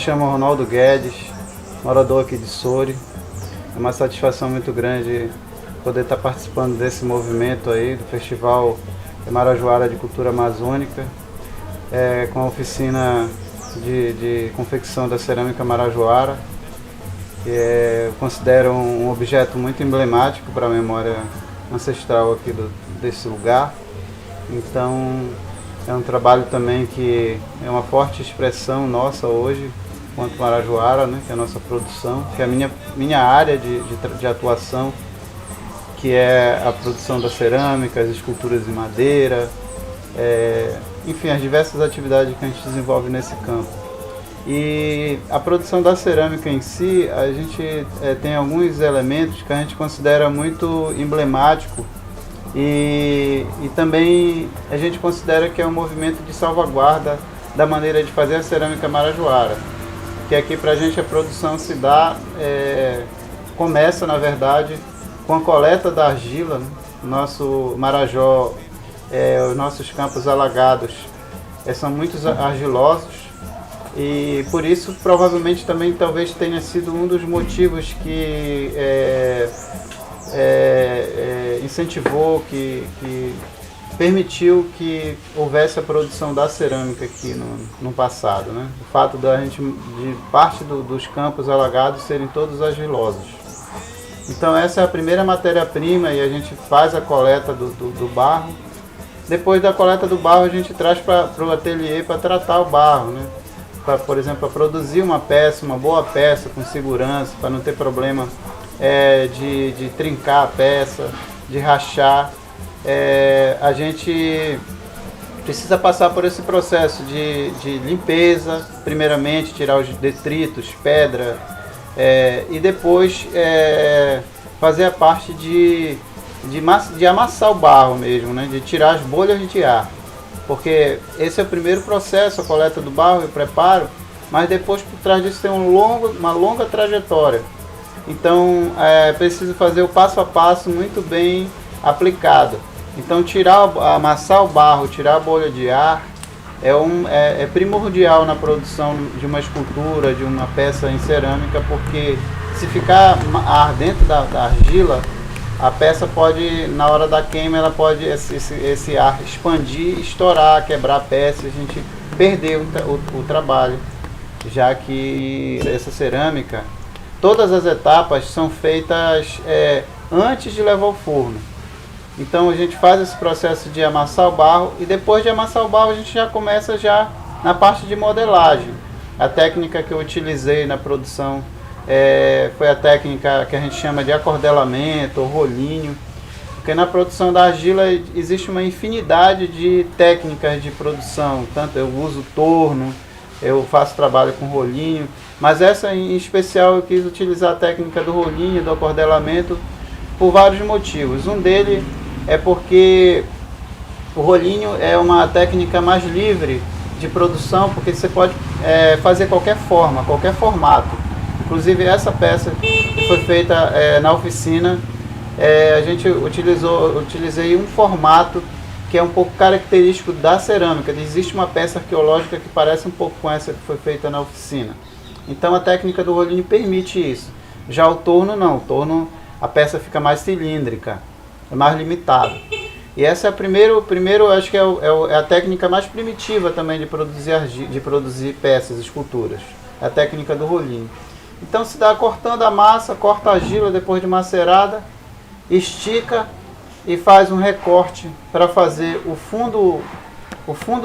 chamo Ronaldo Guedes, morador aqui de Soure. É uma satisfação muito grande poder estar participando desse movimento aí, do Festival Marajoara de Cultura Amazônica, com a oficina de confecção da cerâmica marajoara, que eu considero um objeto muito emblemático para a memória ancestral aqui desse lugar. Então, é um trabalho também que é uma forte expressão nossa hoje, quanto marajoara, né, que é a nossa produção, que é a minha área de atuação, que é a produção da cerâmica, as esculturas de madeira, enfim, as diversas atividades que a gente desenvolve nesse campo. E a produção da cerâmica em si, a gente tem alguns elementos que a gente considera muito emblemático e também a gente considera que é um movimento de salvaguarda da maneira de fazer a cerâmica marajoara. Que aqui pra gente a produção se dá, começa na verdade com a coleta da argila, né? Nosso Marajó, os nossos campos alagados são muito argilosos e por isso provavelmente também talvez tenha sido um dos motivos que incentivou, que permitiu que houvesse a produção da cerâmica aqui no passado, né? O fato de parte dos campos alagados serem todos argilosos. Então essa é a primeira matéria-prima e a gente faz a coleta do barro. Depois da coleta do barro a gente traz para o ateliê para tratar o barro, né? Por exemplo, para produzir uma peça, uma boa peça com segurança, para não ter problema de trincar a peça, de rachar. A gente precisa passar por esse processo de limpeza, primeiramente tirar os detritos, pedra, e depois fazer a parte de amassar o barro mesmo, né? De tirar as bolhas de ar. Porque esse é o primeiro processo, a coleta do barro e o preparo, mas depois por trás disso tem uma longa trajetória. Então é preciso fazer o passo a passo muito bem aplicado. Então amassar o barro, tirar a bolha de ar é primordial na produção de uma escultura, de uma peça em cerâmica, porque se ficar ar dentro da argila, a peça pode, na hora da queima, ela pode esse ar expandir, estourar, quebrar a peça e a gente perder o trabalho, já que essa cerâmica, todas as etapas são feitas antes de levar ao forno. Então a gente faz esse processo de amassar o barro e depois de amassar o barro a gente já começa na parte de modelagem. A técnica que eu utilizei na produção foi a técnica que a gente chama de acordelamento ou rolinho, porque na produção da argila existe uma infinidade de técnicas de produção, tanto eu uso torno, eu faço trabalho com rolinho, mas essa em especial eu quis utilizar a técnica do rolinho, do acordelamento, por vários motivos. Um deles é porque o rolinho é uma técnica mais livre de produção, porque você pode fazer qualquer forma, qualquer formato. Inclusive essa peça que foi feita na oficina, a gente utilizei um formato que é um pouco característico da cerâmica. Existe uma peça arqueológica que parece um pouco com essa que foi feita na oficina. Então a técnica do rolinho permite isso. Já o torno não, o torno a peça fica mais cilíndrica, é mais limitada. E essa é primeiro acho que é a técnica mais primitiva também de produzir peças, esculturas. É a técnica do rolinho. Então se dá cortando a massa, corta a argila depois de macerada, estica e faz um recorte para fazer o fundo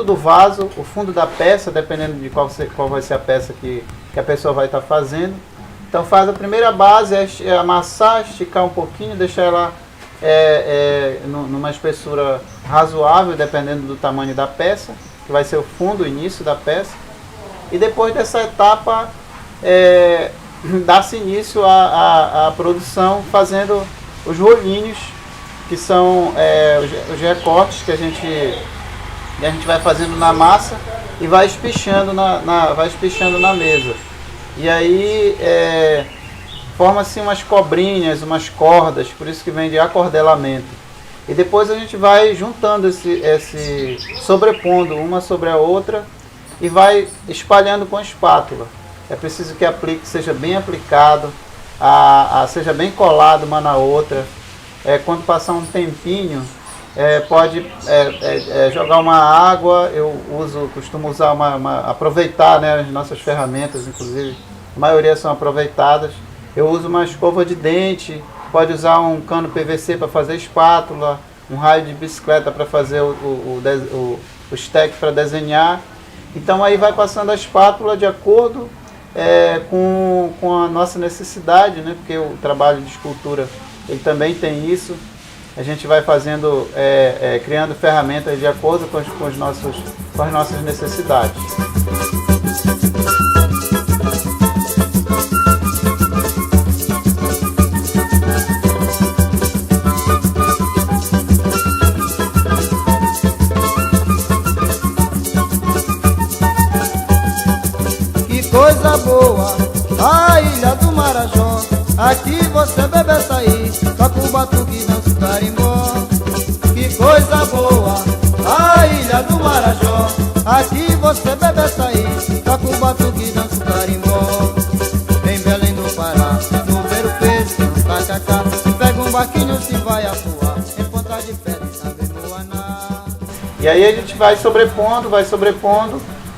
do vaso, o fundo da peça, dependendo de qual vai ser a peça que a pessoa vai estar fazendo. Então faz a primeira base, amassar, esticar um pouquinho, deixar ela numa espessura razoável, dependendo do tamanho da peça, que vai ser o fundo, o início da peça. E depois dessa etapa, dá-se início à produção fazendo os rolinhos, que são os recortes que a gente vai fazendo na massa e vai espichando na mesa. E aí forma-se umas cobrinhas, umas cordas, por isso que vem de acordelamento. E depois a gente vai juntando sobrepondo uma sobre a outra e vai espalhando com a espátula. é preciso que aplique, seja bem aplicado, seja bem colado uma na outra. Quando passar um tempinho, pode jogar uma água. Eu costumo usar aproveitar, né, as nossas ferramentas, inclusive, a maioria são aproveitadas. Eu uso uma escova de dente, pode usar um cano PVC para fazer espátula, um raio de bicicleta para fazer o stack para desenhar. Então aí vai passando a espátula de acordo com a nossa necessidade, né? Porque o trabalho de escultura ele também tem isso. A gente vai fazendo, criando ferramentas de acordo com as nossas necessidades. Coisa boa, a ilha do Marajó. Aqui você bebe açaí, toca o batuque, dança o carimbó. Que coisa boa, a ilha do Marajó. Aqui você bebe açaí, toca o batuque, dança o carimbó. Em Belém do Pará, no Ver o Peixe, no Tacacá, pega um barquinho se vai atuar, em Ponta de Pedra e também no Aná. E aí a gente vai sobrepondo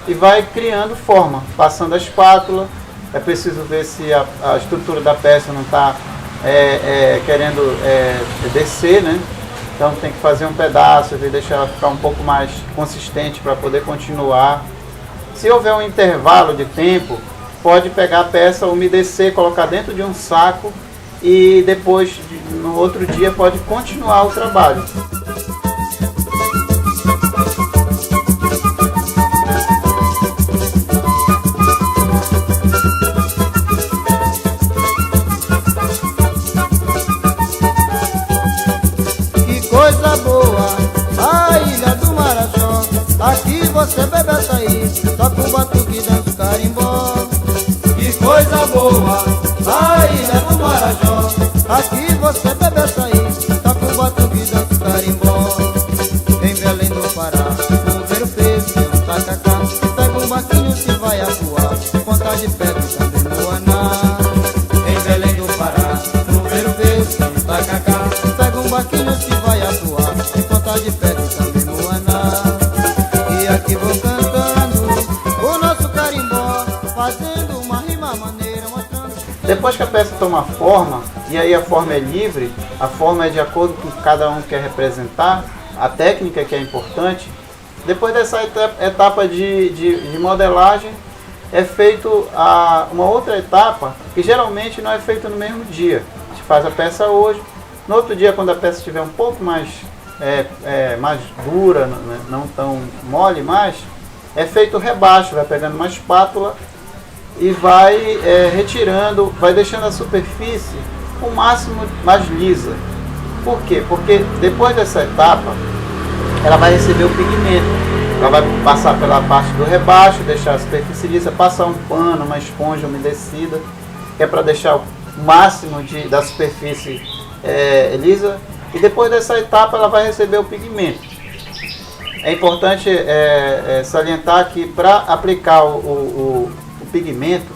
e vai criando forma, passando a espátula. É preciso ver se a estrutura da peça não está querendo descer, né? Então tem que fazer um pedaço e deixar ela ficar um pouco mais consistente para poder continuar. Se houver um intervalo de tempo, pode pegar a peça, umedecer, colocar dentro de um saco e depois, no outro dia, pode continuar o trabalho. Coisa boa, a ilha do Marajó. Aqui você bebe açaí, toca o batuque, dança o carimbó. Que coisa boa, a ilha do Marajó. Aqui você bebe açaí, toca o batuque, dança o carimbó. Em Belém do Pará, no Ver o Peixe, no Tacacá, pega um barquinho se vai atuar, Ponta de Pedra e também no Aná. Em Belém do Pará, no Ver o Peixe, no Tacacá, pega um barquinho se vai atuar, em Ponta de Pedra e também no Aná. E aqui vou cantando o nosso carimbó, fazendo uma rima maneira, mostrando. Depois que a peça toma forma, e aí a forma é livre, a forma é de acordo com o que cada um quer representar, a técnica que é importante. Depois dessa etapa de modelagem, é feito uma outra etapa, que geralmente não é feita no mesmo dia. A gente faz a peça hoje, no outro dia, quando a peça estiver um pouco mais dura, não tão mole mais, é feito o rebaixo, vai pegando uma espátula e vai retirando, vai deixando a superfície o máximo mais lisa. Por quê? Porque depois dessa etapa, ela vai receber o pigmento. Ela vai passar pela parte do rebaixo, deixar a superfície lisa, passar um pano, uma esponja umedecida, que é para deixar o máximo da superfície lisa. E depois dessa etapa ela vai receber o pigmento. É importante salientar que para aplicar o pigmento,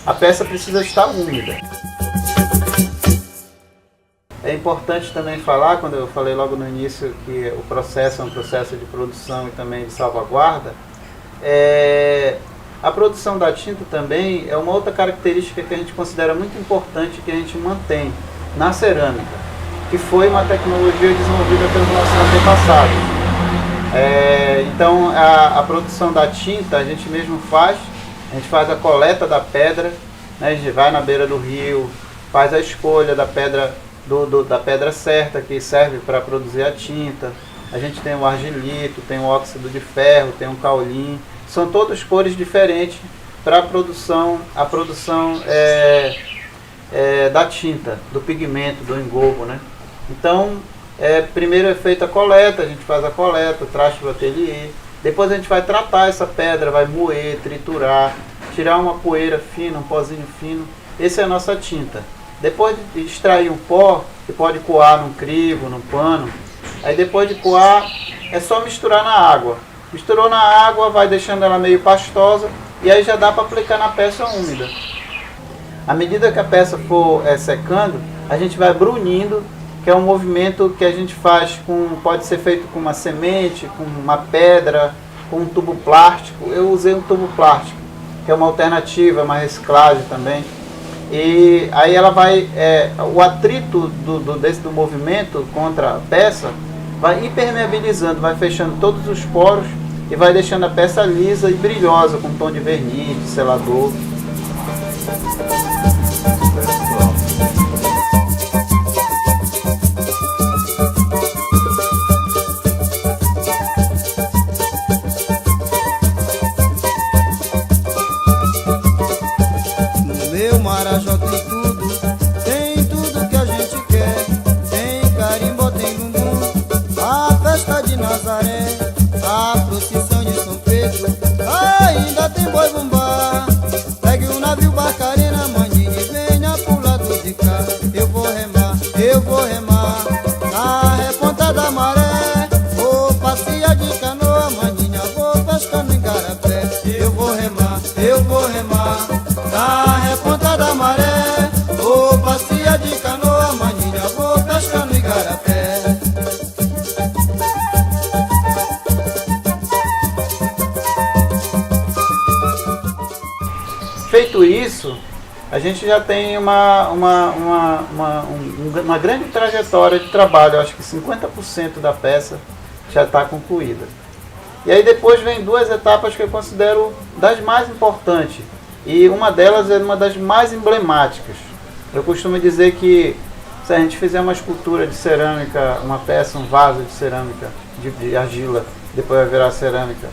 a peça precisa estar úmida. É importante também falar, quando eu falei logo no início que o processo é um processo de produção e também de salvaguarda, a produção da tinta também é uma outra característica que a gente considera muito importante, que a gente mantém na cerâmica, que foi uma tecnologia desenvolvida pelos nossos antepassados. Então a produção da tinta a gente mesmo faz, a gente faz a coleta da pedra, né? A gente vai na beira do rio, faz a escolha da pedra, da pedra certa que serve para produzir a tinta. A gente tem o argilito, tem o óxido de ferro, tem o caulim, são todas cores diferentes para a produção da tinta, do pigmento, do engobo, né? Então, primeiro é feita a coleta, a gente faz a coleta, traz para o ateliê, depois a gente vai tratar essa pedra, vai moer, triturar, tirar uma poeira fina, um pozinho fino. Essa é a nossa tinta. Depois de extrair um pó, que pode coar num crivo, num pano, aí depois de coar, é só misturar na água. Misturou na água, vai deixando ela meio pastosa, e aí já dá para aplicar na peça úmida. À medida que a peça for secando, a gente vai brunindo, que é um movimento que a gente faz pode ser feito com uma semente, com uma pedra, com um tubo plástico. Eu usei um tubo plástico, que é uma alternativa, uma reciclagem também. E aí ela vai, o atrito do movimento contra a peça vai impermeabilizando, vai fechando todos os poros e vai deixando a peça lisa e brilhosa, com tom de verniz, de selador. No meu Marajó tem tudo que a gente quer. Tem carimbó, tem bumbum, a festa de Nazaré, a procissão de São Pedro, ainda tem boi bumbá. Pegue o navio Barcarena, mandinha, e venha pro lado de cá. Eu vou remar na reponta da maré. Vou passear de canoa, mandinha, vou pescar no igarapé. Eu vou remar na reponta da maré. Vou passear de canoa, mandinha, vou pescar no igarapé. Feito isso, a gente já tem uma grande trajetória de trabalho. Eu acho que 50% da peça já está concluída. E aí depois vem duas etapas que eu considero das mais importantes. E uma delas é uma das mais emblemáticas. Eu costumo dizer que se a gente fizer uma escultura de cerâmica, uma peça, um vaso de cerâmica, de argila, depois vai virar cerâmica,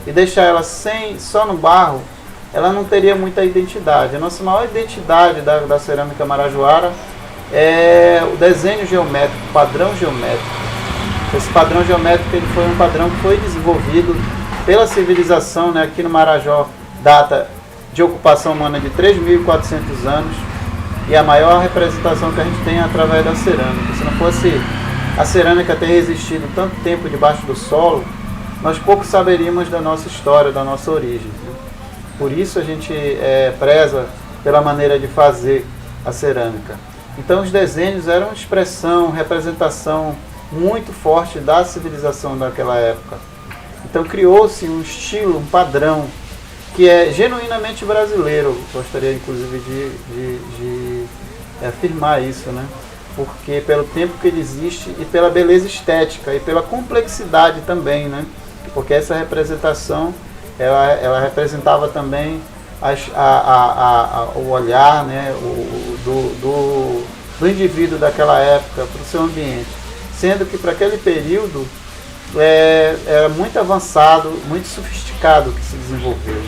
e deixar ela só no barro, ela não teria muita identidade. A nossa maior identidade da cerâmica marajoara é o desenho geométrico, o padrão geométrico. Esse padrão geométrico ele foi um padrão que foi desenvolvido pela civilização, né? Aqui no Marajó data de ocupação humana de 3.400 anos, e a maior representação que a gente tem é através da cerâmica. Se não fosse a cerâmica ter resistido tanto tempo debaixo do solo, nós pouco saberíamos da nossa história, da nossa origem. Por isso a gente preza pela maneira de fazer a cerâmica. Então os desenhos eram expressão, representação muito forte da civilização daquela época. Então criou-se um estilo, um padrão que é genuinamente brasileiro. Gostaria inclusive de afirmar isso, né? Porque pelo tempo que ele existe e pela beleza estética e pela complexidade também, né? Porque essa representação ela representava também o olhar, né, do indivíduo daquela época para o seu ambiente, sendo que para aquele período era muito avançado, muito sofisticado que se desenvolveu.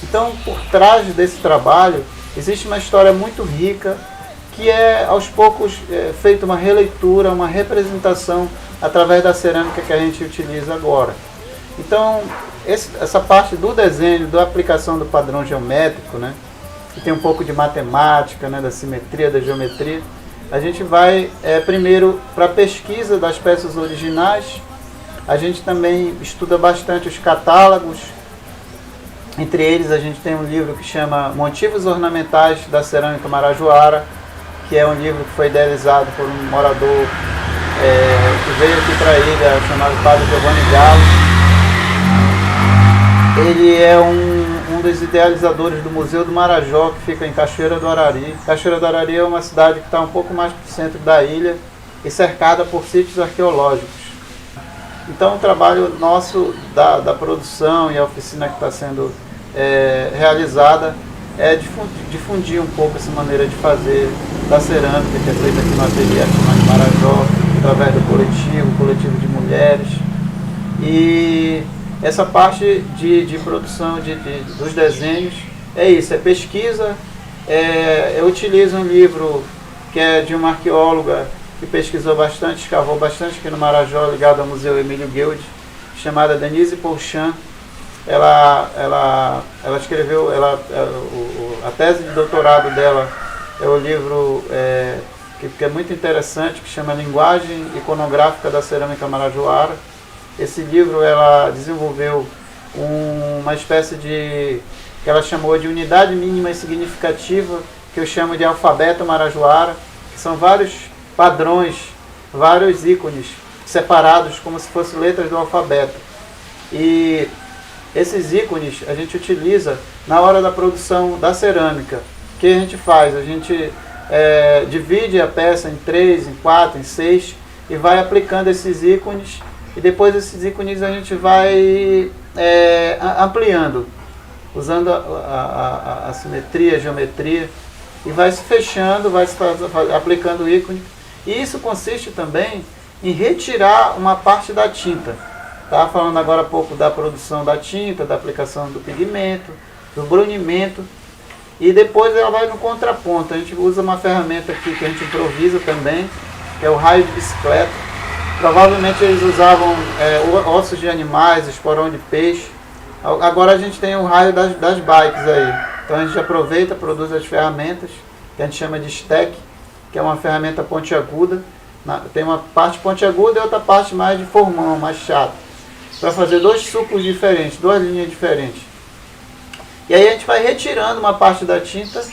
Então, por trás desse trabalho existe uma história muito rica que aos poucos feita uma releitura, uma representação através da cerâmica que a gente utiliza agora. Então, essa parte do desenho, da aplicação do padrão geométrico, né, que tem um pouco de matemática, né, da simetria, da geometria, a gente vai primeiro para a pesquisa das peças originais. A gente também estuda bastante os catálogos. Entre eles a gente tem um livro que chama Motivos Ornamentais da Cerâmica Marajoara, que é um livro que foi idealizado por um morador que veio aqui para a ilha, chamado Padre Giovanni Gallo. Ele é um dos idealizadores do Museu do Marajó, que fica em Cachoeira do Arari. Cachoeira do Arari é uma cidade que está um pouco mais para o centro da ilha e cercada por sítios arqueológicos. Então o trabalho nosso da produção e a oficina que está sendo realizada é difundir um pouco essa maneira de fazer da cerâmica, que é feita aqui no ateliê Artesãos de Marajó, através do coletivo de mulheres. E essa parte de produção dos desenhos é isso, é pesquisa. Eu utilizo um livro que é de uma arqueóloga que pesquisou bastante, escavou bastante aqui no Marajó, ligado ao Museu Emílio Guild, chamada Denise Pouchan. Ela escreveu, a tese de doutorado dela é o livro que é muito interessante, que chama Linguagem Iconográfica da Cerâmica Marajoara. Esse livro ela desenvolveu uma espécie de que ela chamou de unidade mínima e significativa, que eu chamo de alfabeto marajoara, que são vários padrões, vários ícones separados como se fossem letras do alfabeto. E esses ícones a gente utiliza na hora da produção da cerâmica. O que a gente faz? A gente divide a peça em 3, em 4, em 6 e vai aplicando esses ícones, e depois esses ícones a gente vai ampliando, usando a simetria, a geometria, e vai se fechando, vai se aplicando o ícone. E isso consiste também em retirar uma parte da tinta. Estava falando agora há pouco da produção da tinta, da aplicação do pigmento, do brunimento, e depois ela vai no contraponto. A gente usa uma ferramenta aqui que a gente improvisa também, que é o raio de bicicleta. Provavelmente eles usavam ossos de animais, esporão de peixe. Agora a gente tem o raio das bikes aí. Então a gente aproveita, produz as ferramentas, que a gente chama de stack, que é uma ferramenta pontiaguda. Tem uma parte pontiaguda e outra parte mais de formão, mais chata, para fazer dois sucos diferentes, duas linhas diferentes. E aí a gente vai retirando uma parte da tinta,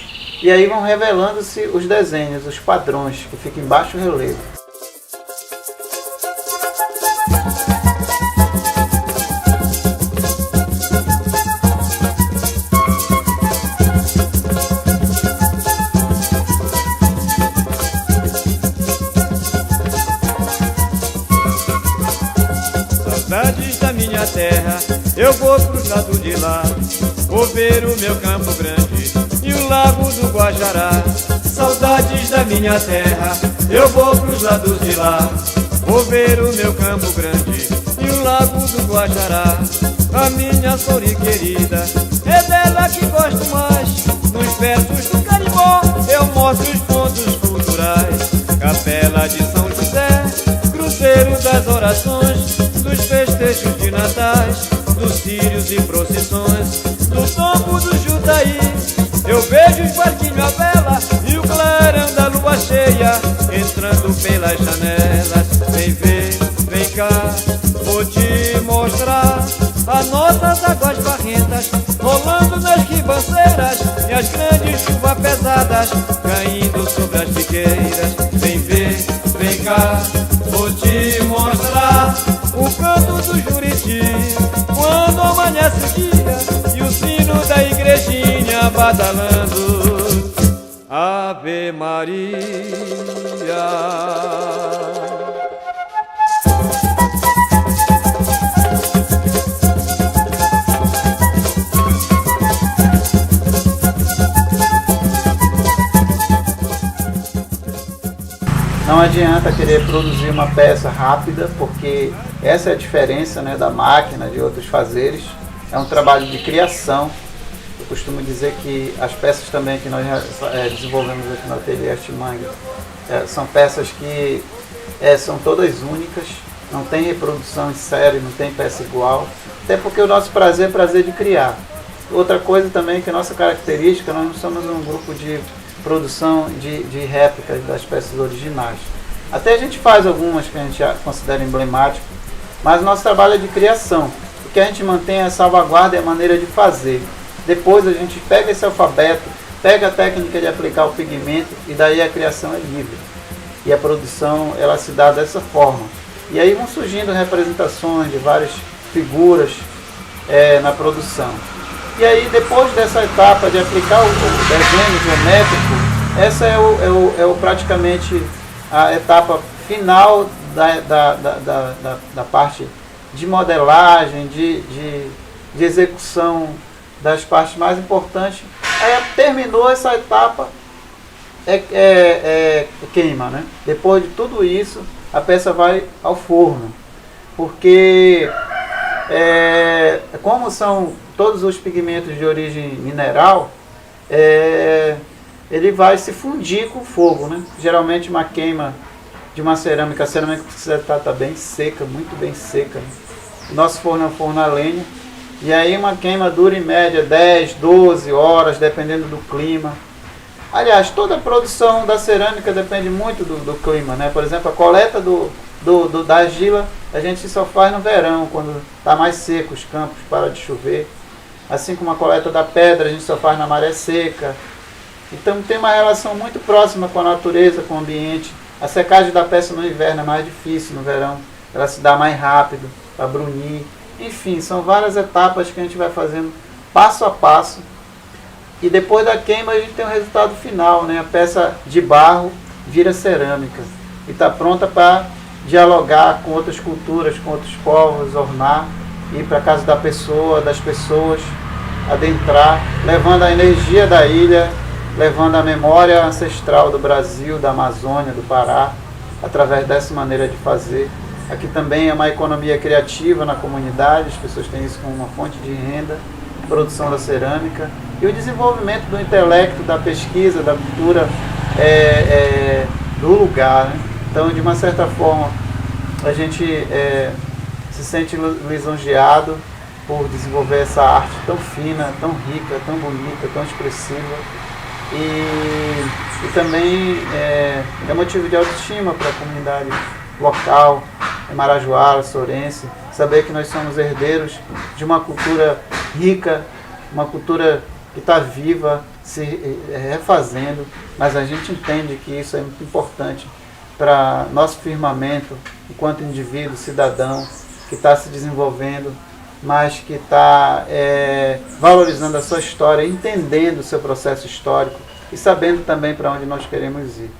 e aí vão revelando-se os desenhos, os padrões, que ficam em baixo relevo. Saudades da minha terra, eu vou pros lados de lá, vou ver o meu Campo Grande e o Lago do Guajará. Saudades da minha terra, eu vou pros lados de lá, vou ver o meu Campo Grande e o Lago do Guajará. A minha Sori querida, é dela que gosto mais. Nos versos do carimbó eu mostro os pontos culturais. Capela de São José, Cruzeiro das orações, dos festejos de natais, dos círios e procissões, do tombo do Jutaí. Eu vejo os barquinhos à vela e o clarão da lua cheia entrando pelas janelas. Vem ver, vem cá, vou te mostrar as nossas águas barrentas rolando nas ribanceiras e as grandes chuvas pesadas caindo sobre as figueiras. Vem ver, vem cá, vou te mostrar o canto do Juriti quando amanhece o dia e o sino da igrejinha badalando. Ave Maria. Não adianta querer produzir uma peça rápida, porque essa é a diferença, né, da máquina, de outros fazeres. É um trabalho de criação. Eu costumo dizer que as peças também que nós desenvolvemos aqui no ateliê Artimangue são peças que são todas únicas, não tem reprodução em série, não tem peça igual, até porque o nosso prazer é prazer de criar. Outra coisa também que a nossa característica, nós não somos um grupo de produção de réplicas das peças originais. Até a gente faz algumas que a gente considera emblemáticas, mas o nosso trabalho é de criação. O que a gente mantém é a salvaguarda e a maneira de fazer. Depois a gente pega esse alfabeto, pega a técnica de aplicar o pigmento, e daí a criação é livre. E a produção ela se dá dessa forma. E aí vão surgindo representações de várias figuras na produção. E aí, depois dessa etapa de aplicar o desenho geométrico, essa é praticamente a etapa final da parte de modelagem, de execução das partes mais importantes. Aí terminou essa etapa, queima, né? Depois de tudo isso, a peça vai ao forno, porque como são todos os pigmentos de origem mineral, ele vai se fundir com o fogo, né? Geralmente uma queima de uma cerâmica, a cerâmica precisa estar bem seca, muito bem seca, né? O nosso forno é um forno a lenha, e aí uma queima dura em média 10, 12 horas, dependendo do clima. Aliás, toda a produção da cerâmica depende muito do clima, né? Por exemplo, a coleta da argila a gente só faz no verão, quando está mais seco, os campos param de chover. assim como a coleta da pedra a gente só faz na maré seca. Então tem uma relação muito próxima com a natureza, com o ambiente. A secagem da peça no inverno é mais difícil, no verão ela se dá mais rápido, para brunir. Enfim, são várias etapas que a gente vai fazendo passo a passo. E depois da queima a gente tem o resultado final, né? A peça de barro vira cerâmica e está pronta para dialogar com outras culturas, com outros povos, ornar, ir para a casa da pessoa, das pessoas, adentrar, levando a energia da ilha, levando a memória ancestral do Brasil, da Amazônia, do Pará, através dessa maneira de fazer. Aqui também é uma economia criativa na comunidade, as pessoas têm isso como uma fonte de renda, produção da cerâmica e o desenvolvimento do intelecto, da pesquisa, da cultura do lugar, né? Então, de uma certa forma, a gente se sente lisonjeado por desenvolver essa arte tão fina, tão rica, tão bonita, tão expressiva e também é motivo de autoestima para a comunidade local, marajoara, sorense, saber que nós somos herdeiros de uma cultura rica, uma cultura que está viva, se refazendo, mas a gente entende que isso é muito importante para nosso firmamento enquanto indivíduo, cidadão, que está se desenvolvendo, mas que está valorizando a sua história, entendendo o seu processo histórico e sabendo também para onde nós queremos ir.